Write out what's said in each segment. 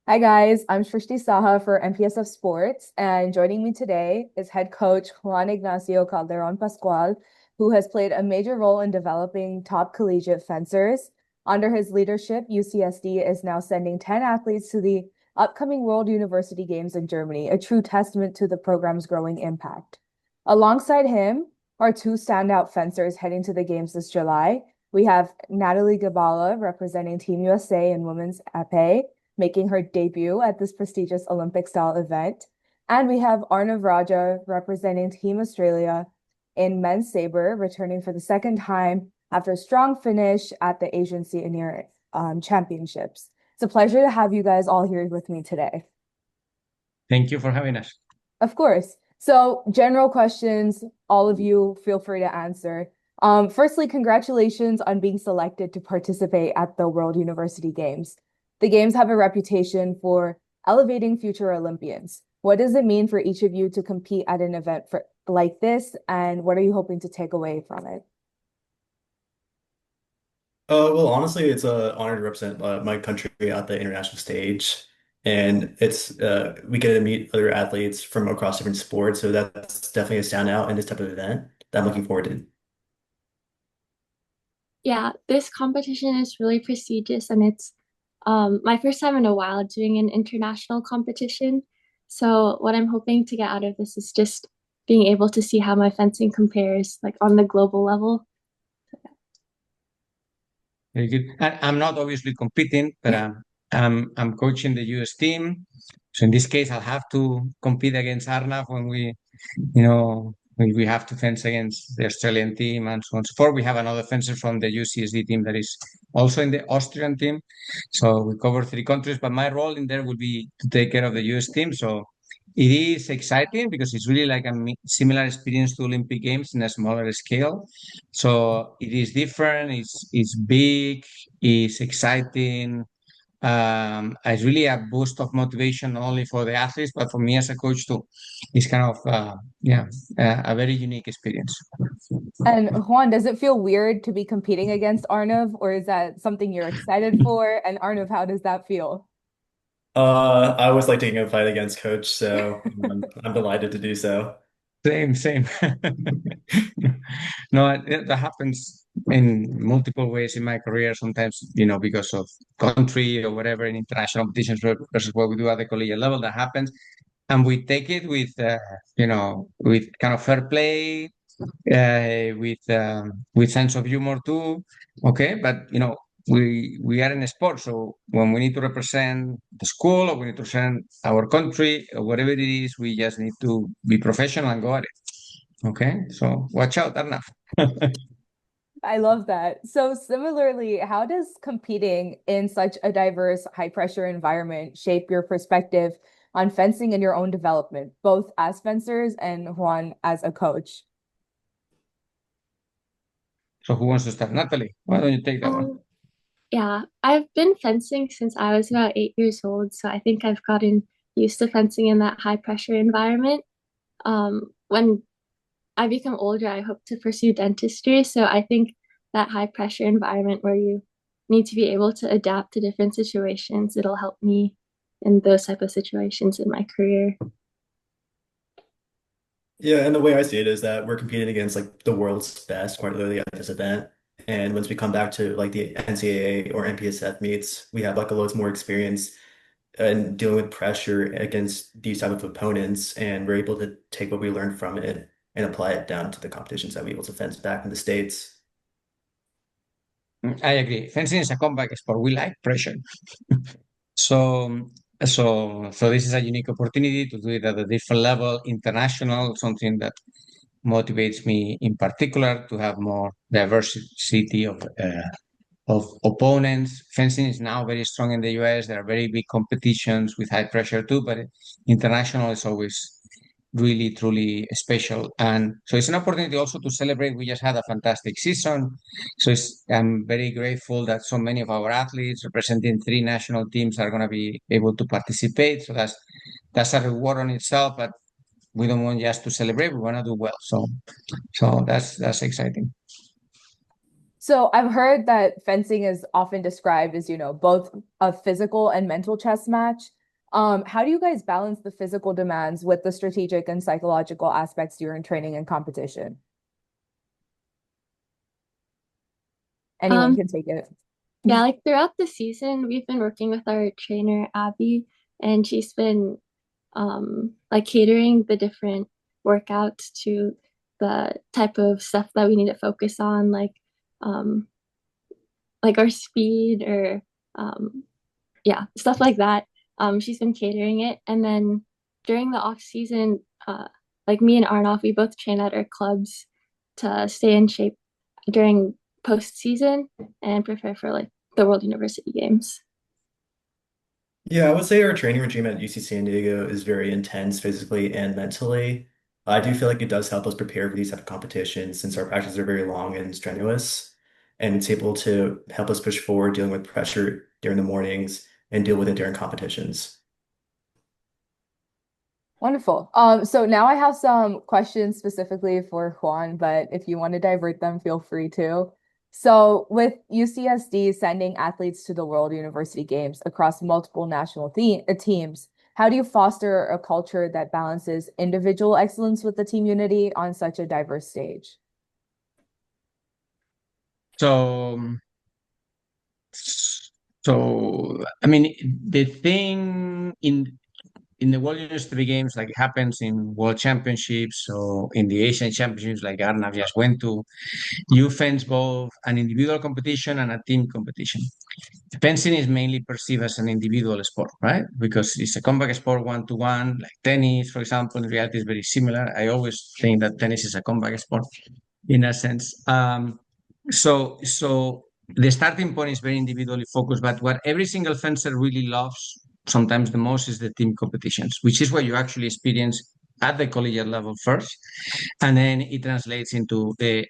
Hi guys, I'm Shrishti Saha for MPSF Sports, and joining me today is head coach Juan Ignacio Calderón Pascual, who has played a major role in developing top collegiate fencers. Under his leadership, UCSD is now sending 10 athletes to the upcoming World University Games in Germany, a true testament to the program's growing impact. Alongside him are two standout fencers heading to the Games this July. We have Natalie Gebala representing Team USA in women's épée, making her debut at this prestigious Olympic-style event. And we have Arnav Raja representing Team Australia in men's sabre, returning for the second time after a strong finish at the Asian Senior Championships. It's a pleasure to have you guys all here with me today. Thank you for having us. Of course. So, general questions, all of you feel free to answer. Firstly, congratulations on being selected to participate at the World University Games. The Games have a reputation for elevating future Olympians. What does it mean for each of you to compete at an event like this, and what are you hoping to take away from it? Well, honestly, it's an honor to represent my country at the international stage, and it's we get to meet other athletes from across different sports, so that's definitely a standout in this type of event that I'm looking forward to. Yeah, this competition is really prestigious and it's my first time in a while doing an international competition. So what I'm hoping to get out of this is just being able to see how my fencing compares like on the global level. Very good. I'm not obviously competing, but I'm coaching the US team. So in this case, I'll have to compete against Arnav when we have to fence against the Australian team and so on and so forth. We have another fencer from the UCSD team that is also in the Austrian team. So we cover three countries, but my role in there will be to take care of the US team. So it is exciting because it's really like a similar experience to Olympic Games in a smaller scale. So it is different, it's big, it's exciting. It's really a boost of motivation not only for the athletes, but for me as a coach too. It's kind of a very unique experience. And Juan, does it feel weird to be competing against Arnav, or is that something you're excited for? And Arnav, how does that feel? I always like taking a fight against Coach, so I'm delighted to do so. Same. No, that happens in multiple ways in my career. Sometimes, because of country or whatever in international competitions versus what we do at the collegiate level, that happens. And we take it with kind of fair play, with sense of humor too. Okay, but we are in a sport, so when we need to represent the school or we need to represent our country or whatever it is, we just need to be professional and go at it. Okay, so watch out, Arnav. I love that. So similarly, how does competing in such a diverse, high pressure environment shape your perspective on fencing and your own development, both as fencers and Juan as a coach? So who wants to start? Natalie, why don't you take that one? Um, yeah, I've been fencing since I was about 8 years old, so I think I've gotten used to fencing in that high pressure environment. When I become older, I hope to pursue dentistry, so I think that high pressure environment where you need to be able to adapt to different situations, it'll help me in those type of situations in my career. Yeah, and the way I see it is that we're competing against like the world's best, quite literally at this event. And once we come back to like the NCAA or NPSF meets, we have like a loads more experience in dealing with pressure against these type of opponents, and we're able to take what we learned from it and apply it down to the competitions that we're able to fence back in the States. I agree. Fencing is a combat sport. We like pressure. So this is a unique opportunity to do it at a different level, international, something that motivates me in particular to have more diversity of opponents. Fencing is now very strong in the US. There are very big competitions with high pressure too, but international is always really, truly special. And so it's an opportunity also to celebrate. We just had a fantastic season. So I'm very grateful that so many of our athletes representing three national teams are going to be able to participate. So that's a reward on itself, but we don't want just to celebrate. We want to do well. So that's exciting. So I've heard that fencing is often described as, both a physical and mental chess match. How do you guys balance the physical demands with the strategic and psychological aspects during training and competition? Anyone can take it. Yeah, like throughout the season, we've been working with our trainer, Abby, and she's been like catering the different workouts to the type of stuff that we need to focus on, um like our speed or yeah, stuff like that. She's been catering it. And then during the off season, like me and Arnav, we both train at our clubs to stay in shape during postseason and prepare for like the World University Games. Yeah, I would say our training regime at UC San Diego is very intense physically and mentally. I do feel like it does help us prepare for these type of competitions since our practices are very long and strenuous, and it's able to help us push forward dealing with pressure during the mornings and deal with it during competitions. Wonderful. So now I have some questions specifically for Juan, but if you want to divert them, feel free to. So with UCSD sending athletes to the World University Games across multiple national teams, how do you foster a culture that balances individual excellence with the team unity on such a diverse stage? So, so I mean, the thing in the World University Games, like it happens in World Championships or in the Asian Championships, like Arnav just went to, you fence both an individual competition and a team competition. Fencing is mainly perceived as an individual sport, right? Because it's a combat sport one-to-one, like tennis, for example. In reality, is very similar. I always think that tennis is a combat sport in a sense. So the starting point is very individually focused, but what every single fencer really loves sometimes the most is the team competitions, which is what you actually experience at the collegiate level first, and then it translates into the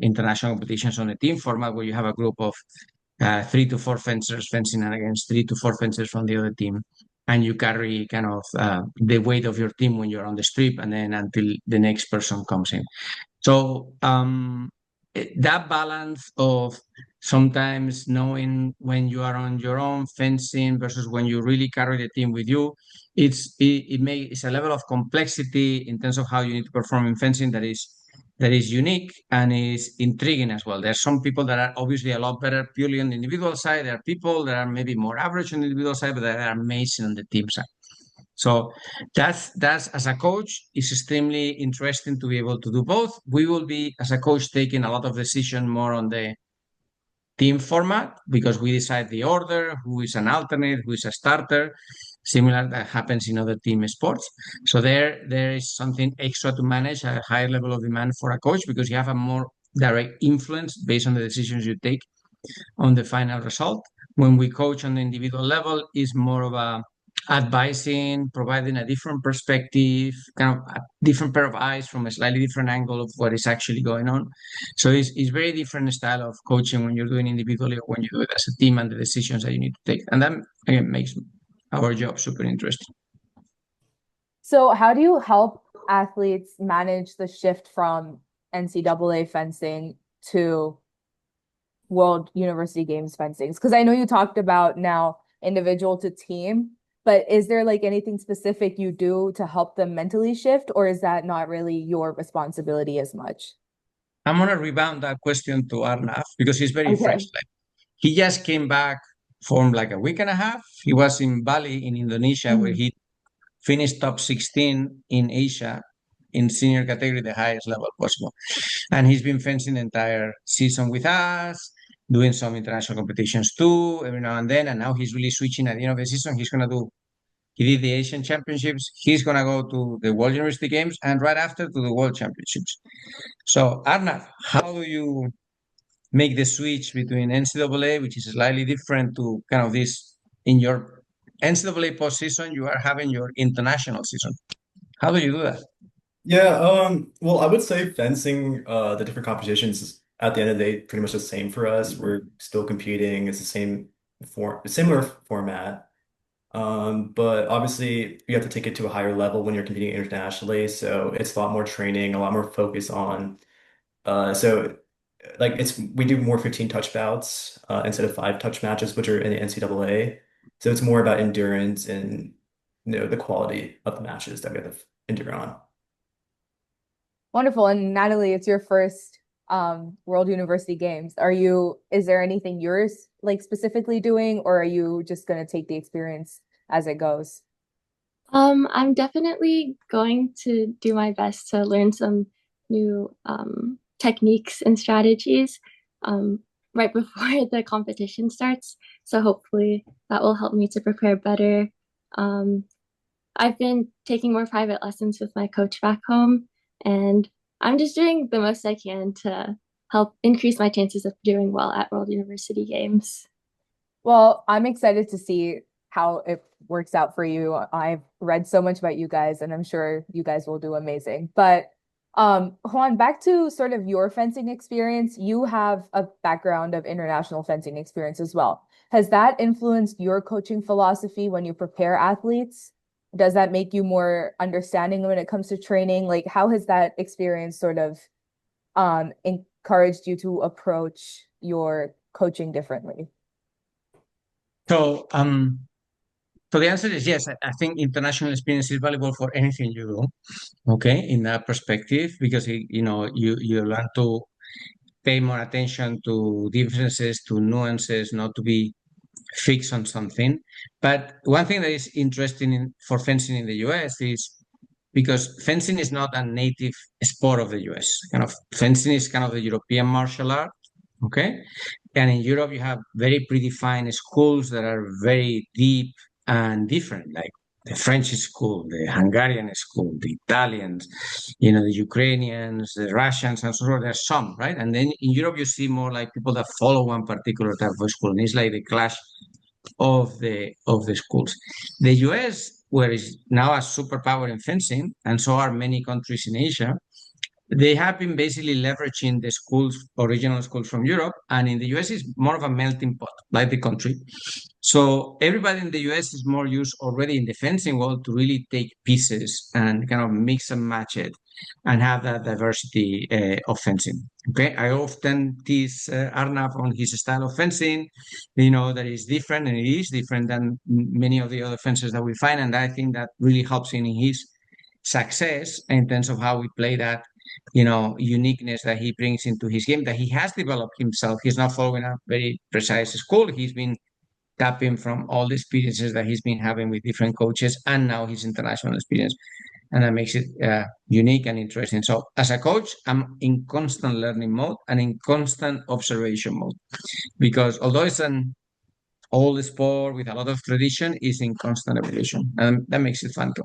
international competitions on a team format where you have a group of 3 to 4 fencers fencing against 3 to 4 fencers from the other team, and you carry kind of the weight of your team when you're on the strip, and then until the next person comes in. So that balance of sometimes knowing when you are on your own fencing versus when you really carry the team with you, it's a level of complexity in terms of how you need to perform in fencing that is unique and is intriguing as well. There are some people that are obviously a lot better purely on the individual side. There are people that are maybe more average on the individual side, but that are amazing on the team side. So that's as a coach, it's extremely interesting to be able to do both. We will be, as a coach, taking a lot of decision more on the team format because we decide the order, who is an alternate, who is a starter. Similar that happens in other team sports. So there is something extra to manage, a higher level of demand for a coach because you have a more direct influence based on the decisions you take on the final result. When we coach on the individual level, is more of a advising, providing a different perspective, kind of a different pair of eyes from a slightly different angle of what is actually going on. So it's very different style of coaching when you're doing individually or when you do it as a team and the decisions that you need to take. And that again makes our job super interesting. So how do you help athletes manage the shift from NCAA fencing to World University Games fencing? Because I know you talked about now individual to team, but is there like anything specific you do to help them mentally shift, or is that not really your responsibility as much? I'm gonna rebound that question to Arnav because he's very fresh. Okay. Like he just came back from like a week and a half. He was in Bali in Indonesia where Mhm. he finished top 16 in Asia in senior category, the highest level possible. And he's been fencing the entire season with us, doing some international competitions too, every now and then. And now he's really switching at the end of the season. He did the Asian Championships. He's going to go to the World University Games and right after to the World Championships. So, Arnav, how do you make the switch between NCAA, which is slightly different, to kind of this in your NCAA postseason, you are having your international season. How do you do that? Yeah, well, I would say fencing, the different competitions is, at the end of the day, pretty much the same for us. We're still competing. It's the similar format. But obviously you have to take it to a higher level when you're competing internationally. So it's a lot more training, a lot more focus on, so like we do more 15 touch bouts, instead of 5 touch matches, which are in the NCAA. So it's more about endurance and the quality of the matches that we have to endure on. Wonderful. And Natalie, it's your first World University Games. Is there anything you're like specifically doing, or are you just going to take the experience as it goes? I'm definitely going to do my best to learn some new techniques and strategies right before the competition starts. So hopefully that will help me to prepare better. I've been taking more private lessons with my coach back home, and I'm just doing the most I can to help increase my chances of doing well at World University Games. Well, I'm excited to see how it works out for you. I've read so much about you guys, and I'm sure you guys will do amazing. But Juan, back to sort of your fencing experience. You have a background of international fencing experience as well. Has that influenced your coaching philosophy when you prepare athletes? Does that make you more understanding when it comes to training? Like, how has that experience sort of encouraged you to approach your coaching differently? So, so the answer is yes. I think international experience is valuable for anything you do. Okay, in that perspective, because you learn to pay more attention to differences, to nuances, not to be fixed on something. But one thing that is interesting for fencing in the US is because fencing is not a native sport of the US. Kind of fencing is kind of the European martial art. Okay. And in Europe, you have very predefined schools that are very deep and different, like the French school, the Hungarian school, the Italians, the Ukrainians, the Russians, and so on. There's some, right? And then in Europe, you see more like people that follow one particular type of school. And it's like the clash of the schools. The US, where is now a superpower in fencing, and so are many countries in Asia, they have been basically leveraging the schools, original schools from Europe, and in the US is more of a melting pot, like the country. So everybody in the US is more used already in the fencing world to really take pieces and kind of mix and match it and have that diversity of fencing. Okay, I often tease Arnav on his style of fencing, that is different, and it is different than many of the other fencers that we find, and I think that really helps in his success in terms of how we play that uniqueness that he brings into his game that he has developed himself. He's not following a very precise school. He's been tapping from all the experiences that he's been having with different coaches and now his international experience. And that makes it unique and interesting. So as a coach, I'm in constant learning mode and in constant observation mode because although it's an old sport with a lot of tradition, it's in constant evolution. And that makes it fun too.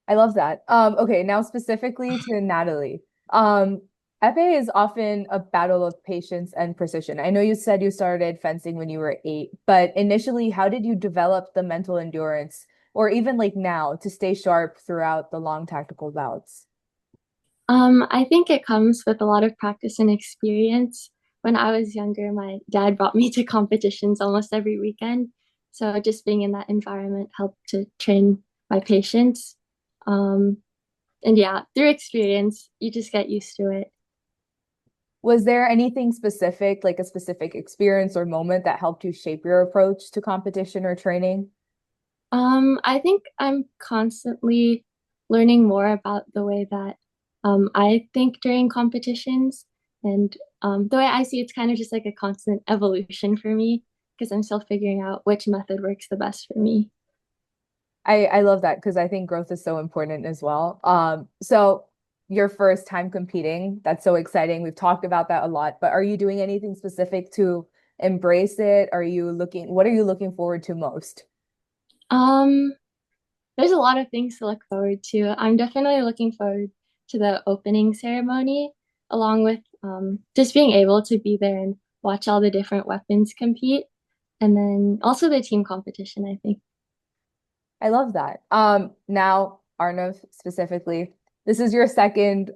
I love that. Okay, now specifically to Natalie. Épée is often a battle of patience and precision. I know you said you started fencing when you were 8, but initially, how did you develop the mental endurance, or even like now, to stay sharp throughout the long tactical bouts? I think it comes with a lot of practice and experience. When I was younger, my dad brought me to competitions almost every weekend. So just being in that environment helped to train my patience. And yeah, through experience, you just get used to it. Was there anything specific, like a specific experience or moment that helped you shape your approach to competition or training? I think I'm constantly learning more about the way that I think during competitions. And the way I see it's kind of just like a constant evolution for me because I'm still figuring out which method works the best for me. I love that because I think growth is so important as well. So your first time competing, that's so exciting. We've talked about that a lot, but are you doing anything specific to embrace it? What are you looking forward to most? Um, there's a lot of things to look forward to. I'm definitely looking forward to the opening ceremony, along with just being able to be there and watch all the different weapons compete, and then also the team competition, I think. I love that. Now, Arnav specifically, this is your second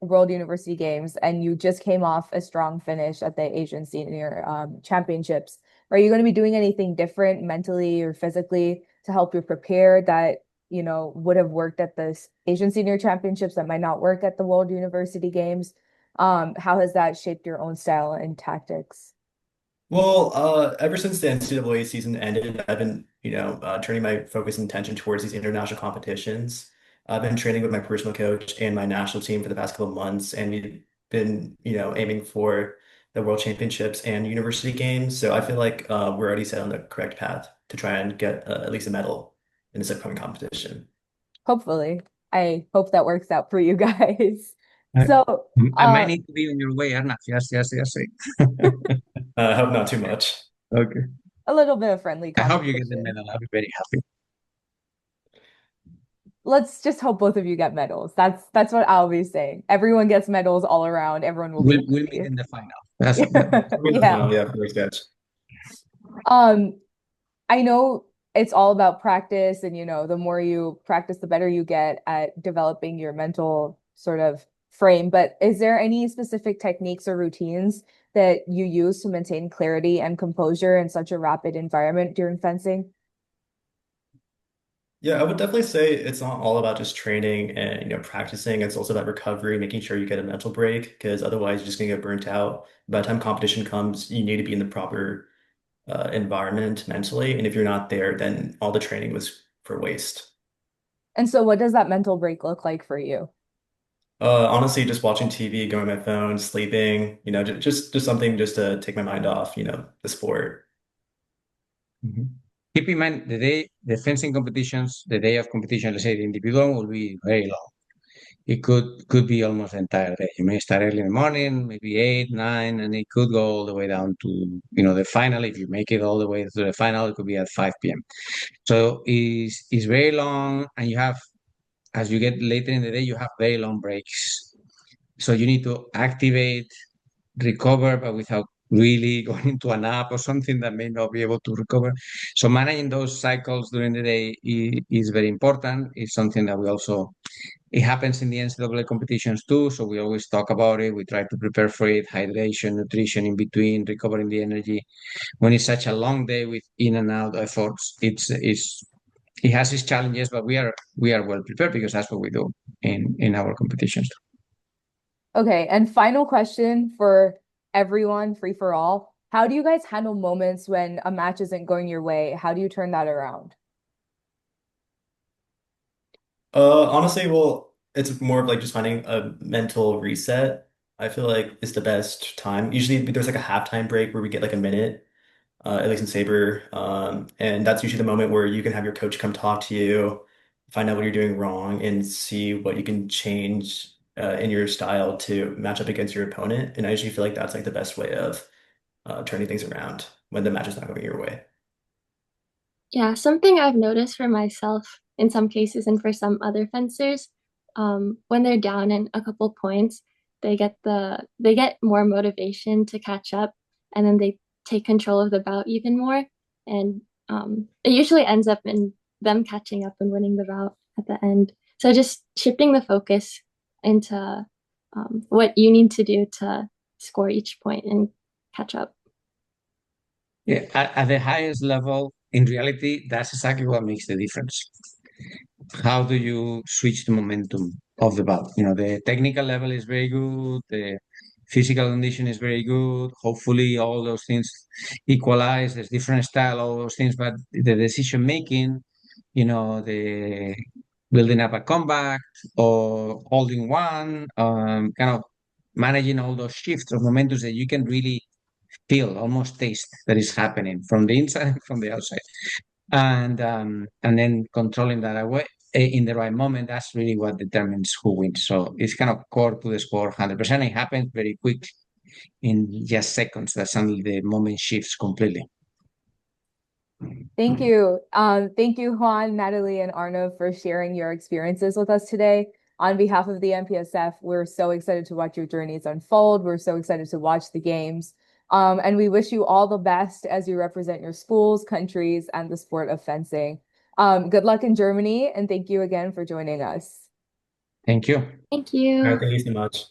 World University Games, and you just came off a strong finish at the Asian Senior Championships. Are you going to be doing anything different mentally or physically to help you prepare that, would have worked at the Asian Senior Championships that might not work at the World University Games? How has that shaped your own style and tactics? Well, ever since the NCAA season ended, I've been, turning my focus and attention towards these international competitions. I've been training with my personal coach and my national team for the past couple of months, and we've been, aiming for the World Championships and University Games. So I feel like we're already set on the correct path to try and get at least a medal in this upcoming competition. Hopefully. I hope that works out for you guys. I, So, I might need to be on your way, Arnav. Yes. I hope not too much. Okay. a little bit of friendly I hope you get the competition. medal. I'll be very happy. Let's just hope both of you get medals. That's what I'll be saying. Everyone gets medals all around. Everyone will be We'll meet happy. in the final. That's Yeah. Yeah, of course, guys. I know it's all about practice, and the more you practice, the better you get at developing your mental sort of frame. But is there any specific techniques or routines that you use to maintain clarity and composure in such a rapid environment during fencing? Yeah, I would definitely say it's not all about just training and practicing. It's also about recovery, making sure you get a mental break, because otherwise you're just gonna get burnt out. By the time competition comes, you need to be in the proper environment mentally, and if you're not there, then all the training was for waste. And so what does that mental break look like for you? Honestly, just watching TV, going on my phone, sleeping, just something just to take my mind off, the sport. Mhm. Keep in mind the fencing competitions, the day of competition, let's say the individual will be very long. It could be almost the entire day. You may start early in the morning, maybe 8, 9, and it could go all the way down to the final. If you make it all the way to the final, it could be at 5 p.m. So it's very long, and you have as you get later in the day, you have very long breaks. So you need to activate, recover, but without really going into a nap or something that may not be able to recover. So managing those cycles during the day is very important. It's something that we also it happens in the NCAA competitions too, so we always talk about it. We try to prepare for it, hydration, nutrition in between, recovering the energy. When it's such a long day with in and out efforts, it has its challenges, but we are well prepared because that's what we do in our competitions. Okay, and final question for everyone, free for all. How do you guys handle moments when a match isn't going your way? How do you turn that around? Honestly, well, it's more of like just finding a mental reset. I feel like it's the best time. Usually there's like a halftime break where we get like a minute, at least in Sabre. And that's usually the moment where you can have your coach come talk to you, find out what you're doing wrong, and see what you can change in your style to match up against your opponent. And I usually feel like that's like the best way of turning things around when the match is not going your way. Yeah, something I've noticed for myself in some cases and for some other fencers, when they're down in a couple points, they get more motivation to catch up, and then they take control of the bout even more. And it usually ends up in them catching up and winning the bout at the end. So just shifting the focus into what you need to do to score each point and catch up. Yeah, at the highest level, in reality, that's exactly what makes the difference. How do you switch the momentum of the bout? The technical level is very good, the physical condition is very good. Hopefully, all those things equalize. There's different style, all those things, but the decision making, the building up a comeback or holding one, kind of managing all those shifts of momentum that you can really feel, almost taste that is happening from the inside and from the outside, and then controlling that away in the right moment. That's really what determines who wins. So it's kind of core to the sport, 100%. It happens very quick in just seconds. That suddenly the moment shifts completely. Thank you. Thank you, Juan, Natalie, and Arnav, for sharing your experiences with us today. On behalf of the MPSF, we're so excited to watch your journeys unfold. We're so excited to watch the games. And we wish you all the best as you represent your schools, countries, and the sport of fencing. Good luck in Germany, and thank you again for joining us. Thank you. Thank All you. right, thank you so much.